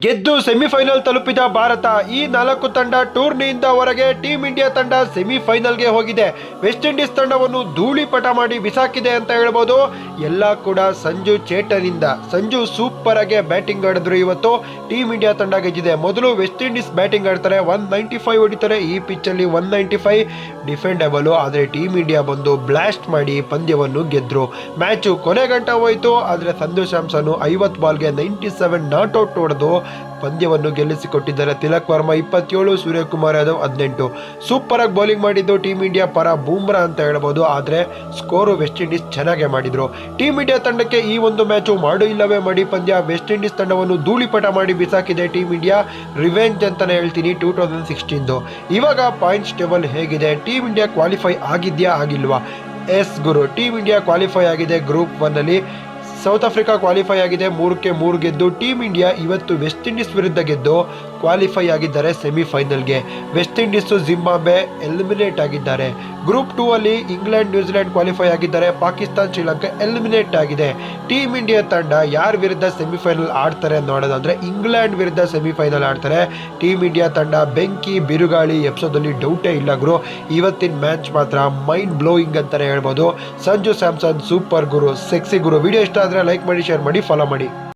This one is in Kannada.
ಗೆದ್ದು ಸೆಮಿಫೈನಲ್ ತಲುಪಿದ ಭಾರತ. ಈ 4 ತಂಡ ಟೂರ್ನಿಯಿಂದ ಹೊರಗೆ. ಟೀಂ ಇಂಡಿಯಾ ತಂಡ ಸೆಮಿಫೈನಲ್ಗೆ ಹೋಗಿದೆ. ವೆಸ್ಟ್ ಇಂಡೀಸ್ ತಂಡವನ್ನು ಧೂಳಿಪಟ ಮಾಡಿ ಬಿಸಾಕಿದೆ ಅಂತ ಹೇಳ್ಬೋದು. ಎಲ್ಲ ಕೂಡ ಸಂಜು ಚೇಟನಿಂದ. ಸಂಜು ಸೂಪರ್ ಆಗಿ ಬ್ಯಾಟಿಂಗ್ ಆಡಿದ್ರು. ಇವತ್ತು ಟೀಂ ಇಂಡಿಯಾ ತಂಡ ಗೆದ್ದಿದೆ. ಮೊದಲು ವೆಸ್ಟ್ ಇಂಡೀಸ್ ಬ್ಯಾಟಿಂಗ್ ಆಡ್ತಾರೆ, 195 ಹೊಡಿತಾರೆ. ಈ ಪಿಚ್ಚಲ್ಲಿ 195 ಡಿಫೆಂಡಬಲ್. ಆದರೆ ಟೀಂ ಇಂಡಿಯಾ ಬಂದು ಬ್ಲಾಸ್ಟ್ ಮಾಡಿ ಪಂದ್ಯವನ್ನು ಗೆದ್ರು. ಮ್ಯಾಚು ಕೊನೆ ಗಂಟ ಹೋಯಿತು. ಆದರೆ ಸಂಜು ಸ್ಯಾಮ್ಸನ್ 50 ಬಾಲ್ಗೆ 97 ನಾಟ್ಔಟ್ ಹೊಡೆದು ಪಂದ್ಯವನ್ನು ಗೆಲ್ಲಿಸಿಕೊಟ್ಟಿದ್ದಾರೆ. ತಿಲಕ್ ವರ್ಮಾ 27, ಸೂರ್ಯಕುಮಾರ್ ಯಾದವ್ 18. ಸೂಪರ್ ಆಗಿ ಬೌಲಿಂಗ್ ಮಾಡಿದ್ದು ಟೀಂ ಇಂಡಿಯಾ ಪರ ಬೂಮ್ರಾ ಅಂತ ಹೇಳ್ಬೋದು. ಆದರೆ ಸ್ಕೋರು ವೆಸ್ಟ್ ಇಂಡೀಸ್ ಚೆನ್ನಾಗೇ ಮಾಡಿದ್ರು. ಟೀಂ ಇಂಡಿಯಾ ತಂಡಕ್ಕೆ ಈ ಒಂದು ಮ್ಯಾಚು ಮಾಡು ಇಲ್ಲವೇ ಮಾಡಿ ಪಂದ್ಯ. ವೆಸ್ಟ್ ಇಂಡೀಸ್ ತಂಡವನ್ನು ಧೂಳಿಪಟ ಮಾಡಿ ಬಿಸಾಕಿದೆ ಟೀಂ ಇಂಡಿಯಾ. ರಿವೆಂಜ್ ಅಂತಾನೆ ಹೇಳ್ತೀನಿ 2016. ಇವಾಗ ಪಾಯಿಂಟ್ಸ್ ಟೇಬಲ್ ಹೇಗಿದೆ? ಟೀಂ ಇಂಡಿಯಾ ಕ್ವಾಲಿಫೈ ಆಗಿದ್ಯಾ ಆಗಿಲ್ವಾ? ಎಸ್ ಗುರು, ಟೀಂ ಇಂಡಿಯಾ ಕ್ವಾಲಿಫೈ ಆಗಿದೆ. ಗ್ರೂಪ್ 1 ಅಲ್ಲಿ ಸೌತ್ ಆಫ್ರಿಕಾ ಕ್ವಾಲಿಫೈ ಆಗಿದೆ, 3-3 ಗೆದ್ದು. ಟೀಂ ಇಂಡಿಯಾ ಇವತ್ತು ವೆಸ್ಟ್ ಇಂಡೀಸ್ ವಿರುದ್ಧ ಗೆದ್ದು ಕ್ವಾಲಿಫೈ ಆಗಿದ್ದಾರೆ ಸೆಮಿಫೈನಲ್ಗೆ. ವೆಸ್ಟ್ ಇಂಡೀಸು ಜಿಂಬಾಬ್ವೆ ಎಲಿಮಿನೇಟ್ ಆಗಿದ್ದಾರೆ. ಗ್ರೂಪ್ 2 ಅಲ್ಲಿ ಇಂಗ್ಲೆಂಡ್ ನ್ಯೂಜಿಲೆಂಡ್ ಕ್ವಾಲಿಫೈ ಆಗಿದ್ದಾರೆ. ಪಾಕಿಸ್ತಾನ್ ಶ್ರೀಲಂಕಾ ಎಲಿಮಿನೇಟ್ ಆಗಿದೆ. ಟೀಂ ಇಂಡಿಯಾ ತಂಡ ಯಾರ ವಿರುದ್ಧ ಸೆಮಿಫೈನಲ್ ಆಡ್ತಾರೆ ನೋಡೋದಾದ್ರೆ ಇಂಗ್ಲೆಂಡ್ ವಿರುದ್ಧ ಸೆಮಿಫೈನಲ್ ಆಡ್ತಾರೆ. ಟೀಂ ಇಂಡಿಯಾ ತಂಡ ಬೆಂಕಿ ಬಿರುಗಾಳಿ ಎಪ್ಸೋದಲ್ಲಿ ಡೌಟೇ ಇಲ್ಲ ಗುರು. ಇವತ್ತಿನ ಮ್ಯಾಚ್ ಮಾತ್ರ ಮೈಂಡ್ ಬ್ಲೋಯಿಂಗ್ ಅಂತಾನೆ ಹೇಳ್ಬೋದು. ಸಂಜು ಸ್ಯಾಮ್ಸನ್ ಸೂಪರ್ ಗುರು, ಸೆಕ್ಸಿ ಗುರು. ವಿಡಿಯೋ ಇಷ್ಟ ಆದರೆ ಲೈಕ್ ಮಾಡಿ, ಶೇರ್ ಮಾಡಿ, ಫಾಲೋ ಮಾಡಿ.